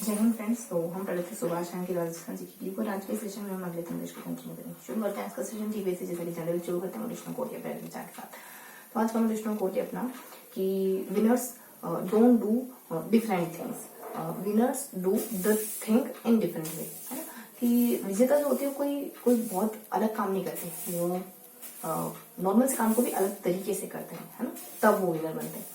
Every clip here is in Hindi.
जय हिंद फ्रेंड्स। तो हम पढ़े थे सुभाष की राजस्थान जी की को आज के सेशन में हम अगले 3 पेज को कंटिन्यू करेंगे। शुरू करते हैं आज का सेशन जीके से, जैसे कि जनरल शुरू करते हैं मोटिवेशनल कोट या पहले विचार के साथ। तो आज का मोटिवेशनल कोट है अपना कि winners don't do different things, winners do the thing in different way, है ना। कि विजेता जो होते हैं कोई बहुत अलग काम नहीं करते, वो नॉर्मल से काम को भी अलग तरीके से करते हैं, है ना, तब वो विनर बनते हैं।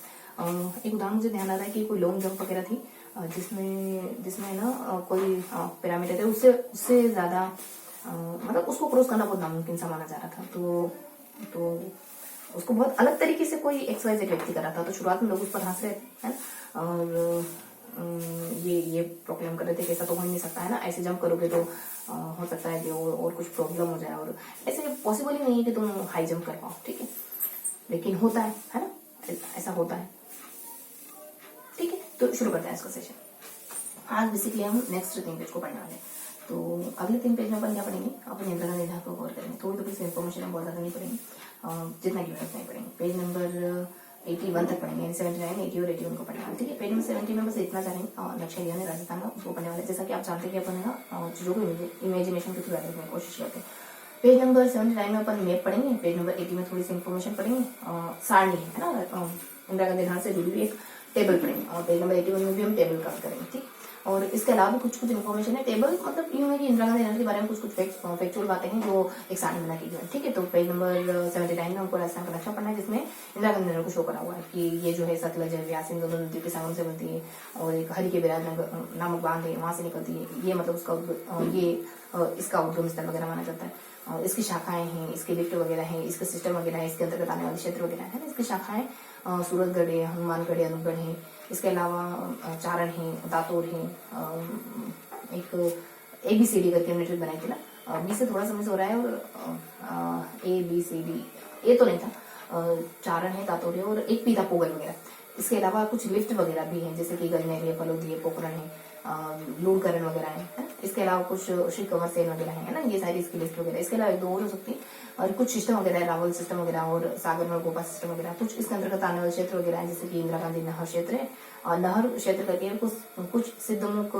एक उदाहरण मुझे ध्यान आ रहा है कि कोई लॉन्ग जंप वगैरह थी, जिसमें ना कोई पैरामीटर है उससे उससे ज्यादा मतलब उसको क्रॉस करना बहुत नामुमकिन सा माना जा रहा था। तो उसको बहुत अलग तरीके से कोई XYZ व्यक्ति कर रहा था। तो शुरुआत में लोग उस पर हंस रहे थे, है ना, और ये प्रोक्लेम कर रहे थे कि ऐसा तो हो ही नहीं सकता, है ना, ऐसे जंप करोगे तो हो सकता है कि और कुछ प्रॉब्लम हो जाए, और ऐसे पॉसिबल ही नहीं है कि तुम हाई जंप कर पाओ, ठीक है, लेकिन होता है ना, ऐसा होता है, ठीक है। तो शुरू करते हैं इसका सेशन। आज बेसिकली हम नेक्स्ट 3 पेज को पढ़ने वाले हैं। तो अगले 3 पेज में अपन क्या पढ़ेंगे, अपन इंद्रा निधा को कवर करेंगे। थोड़ी थोड़ी सी इन्फॉर्मेशन हम बहुत ज्यादा नहीं पढ़ेंगे, जितना की उतना ही पढ़ेंगे। पेज नंबर 81 तक पढ़ेंगे, 79, 80 और 81 को पढ़ने वाले, ठीक है। पेज नंबर 70 में बस इतना जानेंगे, लक्ष्य लिया है राजस्थान का, उसको पढ़ने वाले। जैसा कि आप जानते हैं कि अपन ना चीजों को इमेजिनेशन के थ्रू करने की कोशिश करते हैं। पेज नंबर 79 में अपन मैप पढ़ेंगे। पेज नंबर 80 में थोड़ी सी इन्फॉर्मेशन पढ़ेंगे, सारणी है ना, इंदिरा गांधी ध्यान से जुड़ी हुई एक टेबल पढ़ेंगे, और पेज नंबर 81 में भी हम टेबल कवर करेंगे, ठीक। और इसके अलावा कुछ कुछ इन्फॉर्मेशन है। टेबल मतलब यूं है कि इंदिरा गांधी नहर के बारे में कुछ कुछ फैक्चुअल बातें हैं जो एक सारणी बना के गई, ठीक है। तो पेज नंबर 79 में हमको राजस्थान का नक्शा पढ़ना है, जिसमें इंदिरा गांधी नहर को शो करा हुआ है कि ये जो है सतलज है, व्यास, इन दोनों नदियों के संगम से बनती है, और एक हरि के बिराज नामक बांध है, वहां से निकलती है। ये मतलब उसका इसका उद्गम स्थल वगैरह माना जाता है। और इसकी शाखाएं हैं, इसके लिफ्ट वगैरह हैं, इसके सिस्टम वगैरह है, इसके अंतर्गत आने वाले क्षेत्र वगैरह है ना, इसकी शाखाएं सूरतगढ़ है, हनुमानगढ़ है, अनूपगढ़ है। इसके अलावा चारण है, दातोर है, एक ABCD करके हमने ट्रिक बनाई थी ना, बी से थोड़ा समझ हो रहा है, और ABCD ये तो नहीं था, चारण है, दातोर है, और एक पीता पोगल वगैरह। इसके अलावा कुछ लिफ्ट वगैरह भी हैं, जैसे कि गजनेर है, फलोदी है, पोखरण है, लूणकरण वगैरह है। इसके अलावा कुछ श्री कंवर सेन वगैरह है ना, ये सारी इसकी लिस्ट वगैरह। इसके अलावा 1-2 और हो सकती है, और कुछ सिस्टम वगैरह है, रावल सिस्टम वगैरह, और सागर में गोपा सिस्टम वगैरह। कुछ इसके अंतर्गत आने वाले क्षेत्र वगैरह है, जैसे कि इंदिरा गांधी नहर क्षेत्र है, और नहर क्षेत्र करके कुछ सिद्धमुख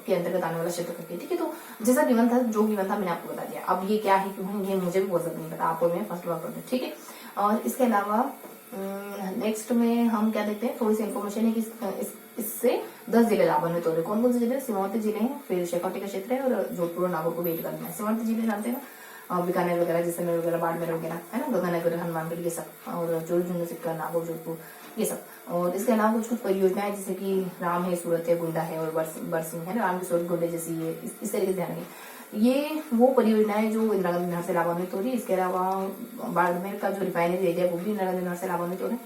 के अंतर्गत आने वाला क्षेत्र करके, ठीक है। तो जैसा गिवन था, जो गिवन था मैंने आपको बता दिया। अब ये क्या है, क्यों है, ये मुझे भी बहुत ज्यादा नहीं पता, आपको मैं फर्स्ट बार पढ़, ठीक है। और इसके अलावा नेक्स्ट में हम क्या देखते हैं, थोड़ी सी इन्फॉर्मेशन है कि इससे 10 जिले लाभान्वित हो रहे। कौन कौन से जिले? सीमावर्ती जिले हैं, फिर शेखावटी का क्षेत्र है, और जोधपुर और नागौर को भी ऐड करना है। सीमावर्ती जिले जानते हैं ना, बीकानेर वगैरह, जैसलमेर वगैरह, बाड़मेर वगैरह, है ना, गंगानगर, हनुमानगढ़, ये सब, और जोड़ सिक्का, नागौर, जोधपुर, ये सब। और इसके अलावा कुछ कुछ परियोजनाएं, जैसे कि राम है, सूरत है, गुंडा है, और बरसिंह है ना, राम की सूरत, गुंडे जैसी, ये इस तरीके से ध्यान रखें। ये वो परियोजनाएं जो इंदिरा गांधी नहर से लाभान्वित हो रही है। इसके अलावा बाड़मेर का जो रिफाइनरी एरिया वो भी इंदिरा गांधी नहर से लाभान्वित हो रहा है।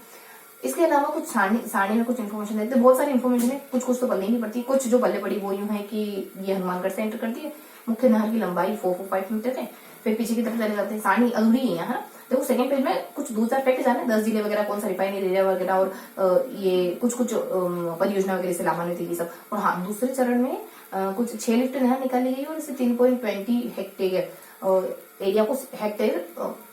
इसके अलावा कुछ सारणी में कुछ इन्फॉर्मेशन देते हैं, बहुत सारी इन्फॉर्मेशन है, कुछ कुछ तो पल्ले नहीं पड़ती। कुछ जो पल्ले पड़ी वो यूं है कि ये हनुमानगढ़ से एंटर करती है, मुख्य नहर की लंबाई 445 मीटर है। फिर पीछे की तरफ चले जाते हैं, सारणी अधूरी है यहाँ। देखो सेकंड पेज में कुछ 2-4 फैक्ट जाने, 10 जिले वगैरह, कौन सा रिफाइनरी एरिया वगैरह, और ये कुछ कुछ परियोजना वगैरह से लाभान्वित थी सब। और हाँ, दूसरे चरण में कुछ 6 लिफ्ट नहर निकाली गई, और इसे 3.20 हेक्टेयर एरिया को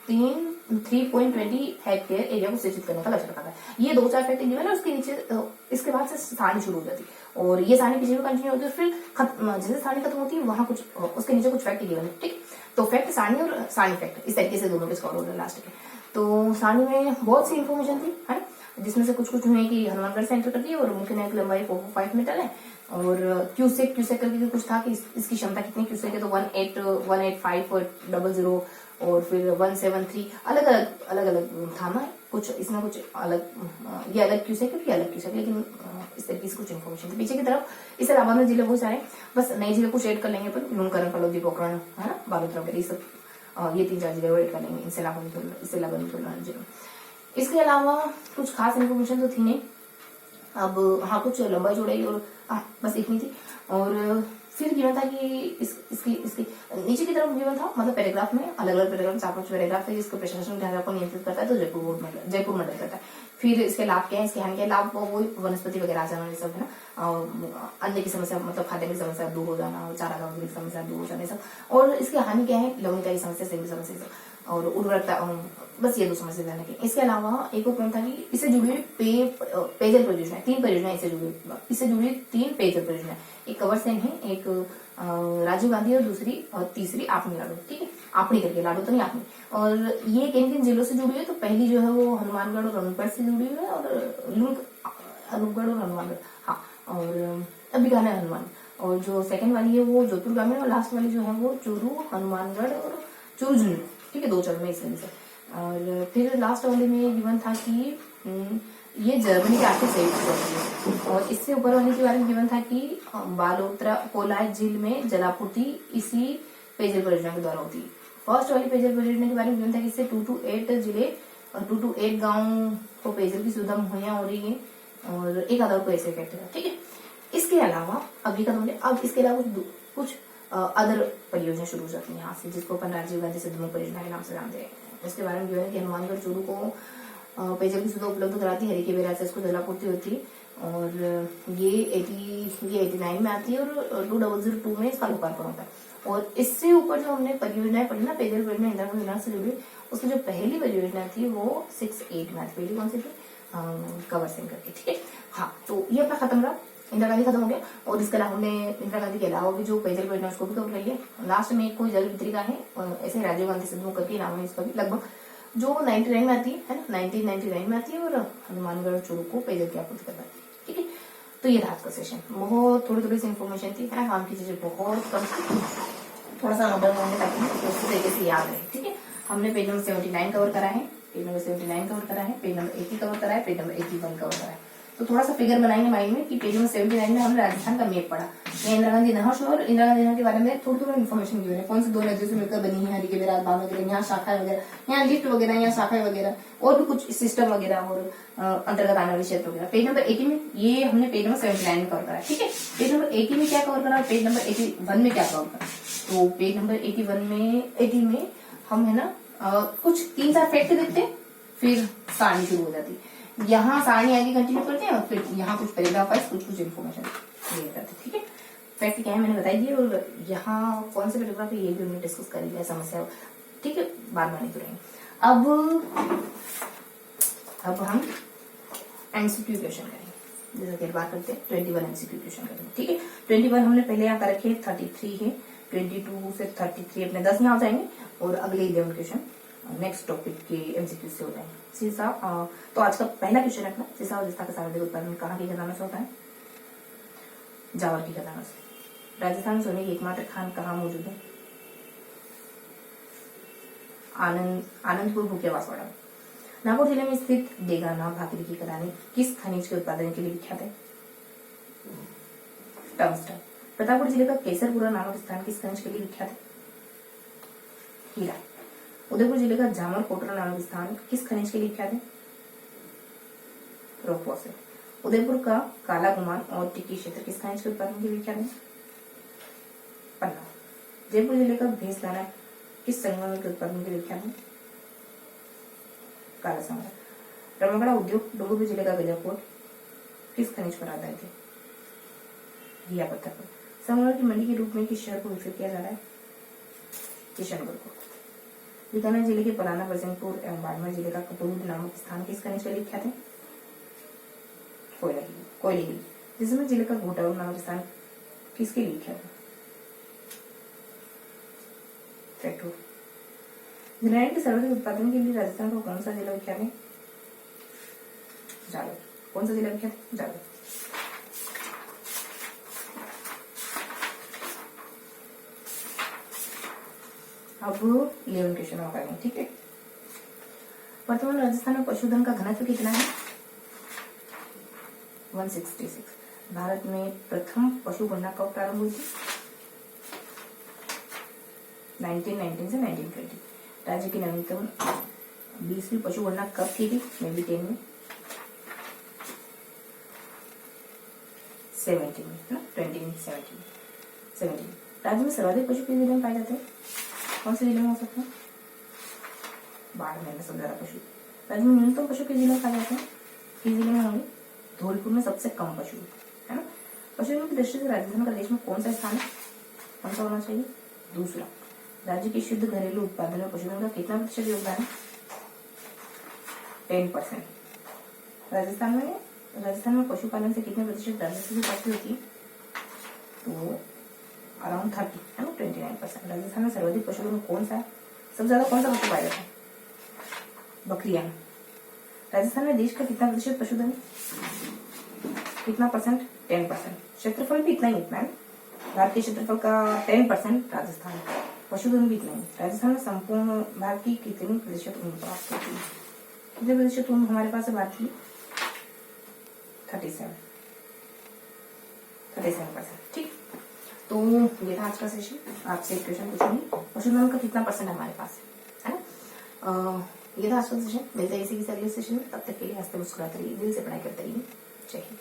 3.20 हेक्टेयर एरिया को सिंचित करने का लक्ष्य रखा था। ये 2-4 फैक्ट गिवन है, उसके नीचे इसके बाद से सारणी शुरू हो जाती है, और ये सारणी पीछे भी कंटिन्यू होती है। फिर जैसे सारणी खत्म होती है, वहां कुछ उसके नीचे कुछ फैक्ट गिवन है, ठीक। तो फैक्ट सारणी और सारणी फैक्ट, इस तरीके से दोनों के स्कोर हो रहे हैं लास्ट के। तो सारणी में बहुत सी इन्फॉर्मेशन थी, है, जिसमें से कुछ कुछ हुए कि हनुमानगढ़ से एंटर करती है, और मुख्य नहर की लंबाई 445 मीटर है, और क्यूसेक करके कुछ था कि इसकी क्षमता कितनी क्यूसेक है, तो 18500 और फिर 173, अलग अलग था ना, कुछ इसमें कुछ अलग, ये अलग क्यूसेक है, ये अलग क्यूसेक, लेकिन इस तरीके से कुछ इन्फॉर्मेशन थी पीछे की तरफ। इससे अलावा में जिले बहुत सारे, बस नई जिले कुछ एड कर लेंगे अपन, लूणकरण, फलोदी, पोखरण, है ना, बालोतरा वगैरह, ये सब, ये 3-4 जिले एड कर लेंगे। इससे अलावा जिले। इसके अलावा कुछ खास इन्फॉर्मेशन तो थी नहीं। अब हाँ, कुछ लंबाई चौड़ाई और बस इतनी थी। और फिर गिवन था कि इसकी नीचे की तरफ गिवन था, मतलब पैराग्राफ में अलग अलग पैराग्राफ, 4-5 पैराग्राफ है, जिसको प्रशासन ढांचा को नियंत्रित करता है, तो जयपुर मंडल करता है। फिर इसके लाभ क्या है, इसके हानि क्या है। लाभ वो वनस्पति वगैरह आ जाना, ये सब है ना, अन्न की समस्या, मतलब खाद्य की समस्या दूर हो जाना, चारागाह की समस्या दूर हो जाना, सब। और इसके हानि क्या है, लवणिका की समस्या, सेवी समस्या, सब। और उर्वरकता, बस ये 2 समझ ध्यान रखें। इसके अलावा एक और पॉइंट था कि इससे जुड़ी हुई पेयजल परियोजना, 3 परियोजना इससे जुड़ी 3 पेयजल परियोजना, एक कवर सेन है, एक राजीव गांधी और तीसरी आपनी लाडो, ठीक है, आपनी करके, लाडो तो नहीं आपनी। और ये किन किन जिलों से जुड़ी है, तो पहली जो है वो हनुमानगढ़ और अनूपगढ़ से जुड़ी हुई है, और अनूपगढ़ और हनुमानगढ़, हाँ, और बीकानेर हनुमान। और जो सेकंड वाली है वो जोधपुर ग्रामीण, और लास्ट वाली जो है वो चूरू हनुमानगढ़ और चूरू झुंझुनू, ठीक है, 2 चरण में इस वजह से। और फिर लास्ट वाले में गिवन था कि ये जर्मनी के आर्थिक सहयोग, और इससे ऊपर वाले के बारे में गिवन था कि बालोतरा कोलाय झील में जलापूर्ति इसी पेयजल परियोजना के द्वारा होती है। फर्स्ट वाली पेयजल परियोजना के बारे में गिवन था कि इससे 2 to 8 जिले और 2 to 8 गाँव को पेयजल की सुविधा मुहैया हो रही है, और एक आधार को ऐसे कहते हैं, ठीक है। इसके अलावा अब ये खत्म हो गया, अब इसके अलावा कुछ अदर परियोजना शुरू हो जाती है यहाँ से, जिसको अपन राजीव गांधी सदमुख परियोजना के नाम से जानते हैं। इसके बारे में जो है कि हनुमानगढ़ चूरू को पेयजल की सुविधा उपलब्ध कराती है, हरिके बैराज से इसको जलापूर्ति होती है, और ये 89 में आती है, और 2002 में इसका लोकार्पण होता है। और इससे ऊपर जो हमने परियोजनाएं पढ़ी ना, पेयजल परियोजना इंदिरा गांधी योजना से जुड़ी, उसकी जो पहली परियोजना थी वो 6-8 में आती, पहली कौन सी थी, कवर सेन करके, ठीक है। हाँ, तो ये अपना खत्म रहा, इंदिरा गांधी खत्म हो गया। और इसके अलावा हमने इंदिरा गांधी के अलावा भी जो पेयजल परियोजना उसको भी कवर कर लिया। लास्ट में कोई जल वितरिका है, ऐसे राजीव गांधी सदमुख करके नाम है इसका भी, लगभग जो 99 में आती है ना, 1999 में आती है, और हनुमानगढ़ चूरू को पेयजल की आपूर्ति करवाती है, ठीक है। तो ये था आज का सेशन, बहुत थोड़ी सी इन्फॉर्मेशन थी, है ना, काम की चीजें बहुत कम, थोड़ा सा नंबर होंगे ताकि उस तरीके से याद रहे, ठीक है। हमने पेज नंबर 79 कवर करा है, पेज नंबर 79 कवर करा है, पेज नंबर 80 कवर करा है, पेज नंबर 81 कवर करा है। तो थोड़ा सा फिगर बनाएंगे माइंड में कि पेज नंबर 79 में हमने राजस्थान का मैप पढ़ा, इंदिरा गांधी नहर और इंदिरा गांधी नहर के बारे में थोड़ी इन्फॉर्मेशन दी है, कौन सी 2 नदियों से मिलकर बनी है, हरिके बैराज बांध वगैरह, यहाँ शाखाएं वगैरह, यहाँ लिफ्ट वगैरह, यहाँ शाखाएं वगैरह, और भी कुछ सिस्टम वगैरह, और अंतर्गत आने वाले क्षेत्र वगैरह। पेज नंबर 80 में ये हमने पेज नंबर 79 में कवर करा, ठीक है। पेज नंबर 80 में क्या कवर करा, पेज नंबर 81 में क्या कवर करा, तो पेज नंबर 80 में हम है ना कुछ 3-4 फैक्ट देखते हैं, फिर सारणी शुरू हो जाती है। यहाँ सारणी आगे कंटिन्यू करते हैं, और फिर यहाँ कुछ पैराग्राफ वाइज कुछ इन्फॉर्मेशन क्लियर करते हैं, ठीक है। फैक्ट क्या है मैंने बताई दिए, और यहाँ कौन से पैराग्राफ है ये भी हमने डिस्कस कर लिया, समस्या, ठीक है, बार बार नहीं करेंगे। अब हम एमसीक्यू क्वेश्चन करेंगे, जैसे कि बात करते हैं 21 एमसीक्यू क्वेश्चन करेंगे, ठीक है। 21 हमने पहले यहाँ कर रखे, 33 है, 22 से 33 अपने 10 यहाँ हो जाएंगे, और अगले 11 क्वेश्चन नेक्स्ट टॉपिक के एमसीक्यू से हो जाएंगे। सीसा, तो आज का पहला क्वेश्चन है अपना, सीसा और जस्ता का सार्वधिक उत्पादन कहाँ की खदानों से होता है, जावर की खदानों से। राजस्थान सोने की एकमात्र खान कहाँ मौजूद है, आनंदपुर भूखे बांसवाड़ा। नागौर जिले में स्थित डेगाना भाकरी की खदानें किस खनिज के उत्पादन के लिए विख्यात है, टंगस्टन। प्रतापगढ़ जिले का केसरपुरा नामक स्थान किस खनिज के लिए विख्यात है, हीरा। उदयपुर जिले का जामर कोटरा नामक स्थान किस खनिज के लिए विख्यात है, रॉक फॉसिल। उदयपुर का काला गुमान और टिक्की क्षेत्र किस खनिज के उत्पादन के लिए विख्यात है, पन्ना। जयपुर जिले का भैंसदाना किस संगमरमर के उत्पादन के लिए विख्यात है, काला संगमरमर। रमगढ़ा उद्योग डूंगरपुर जिले का गजाकोट किस खनिज पर आधारित है, घिया पत्थर पर। संगमरमर की मंडी के रूप में किस शहर को विकसित किया जा रहा है, किशनगढ़ को। बीकानेर जिले के पलाना बरसिंहपुर एवं बाड़मेर जिले का कपूर नामक स्थान किस खनिज के लिए विख्यात है, कोयले। जैसलमेर जिले का घोटाऊ नामक स्थान किसके लिए विख्यात है, पेट्रोल। ग्रेनाइट के सर्वाधिक उत्पादन के लिए राजस्थान का कौन सा जिला विख्यात है, जालोर। कौन सा जिला विख्यात है, जालोर। अब 11 क्वेश्चन और करेंगे, ठीक है। वर्तमान राजस्थान में पशुधन का घनत्व कितना है, 166। भारत में प्रथम पशु गणना कब प्रारंभ हुई थी, 1919 से 1920। राज्य की नवीनतम 20वीं पशु गणना कब की थी, 2010 में, 17 में, ना 2017। राज्य में सर्वाधिक पशु किस जिले में पाए जाते हैं, कौन से जिले में हो सकते हैं, बाड़मेर में सबसे ज्यादा पशु। राज्य में न्यूनतम पशु किस जिले में पाए जाते हैं, किस जिले में होंगे, धौलपुर में सबसे कम पशु, है ना। पशुओं की दृष्टि से राजस्थान का देश में कौन सा स्थान है, कौन सा होना चाहिए, दूसरा। राज्य के शुद्ध घरेलू उत्पादन में पशुधन का कितना प्रतिशत योगदान है? 10%। राजस्थान में पशुपालन से कितने प्रतिशत राजस्व की प्राप्ति होती है? तो अराउंड 30 है ना, 29%। राजस्थान में सर्वाधिक पशुधन कौन सा है? सबसे ज्यादा कौन सा पशु पाया जाता है? बकरियां। राजस्थान में देश का कितना प्रतिशत पशुधन? कितना परसेंट? 10%। क्षेत्रफल भी इतना है। भारत के क्षेत्रफल का 10% राजस्थान, पशुधन भी इतना ही। राजस्थान में संपूर्ण भारत की कितनी प्रतिशत ऊन प्राप्त होती है? कितने प्रतिशत ऊन हमारे पास है भारत की? 37%। ठीक, तो ये था आज का सेशन। आपसे एक क्वेश्चन पूछूंगी, पशुधन का कितना परसेंट हमारे पास है ना? ये था आज का सेशन। मिलते हैं इसी किसी अगले सेशन में। तब तक के लिए हंसते मुस्कुराते रहिए, दिल से पढ़ाई करते रहिए। जय हिंद।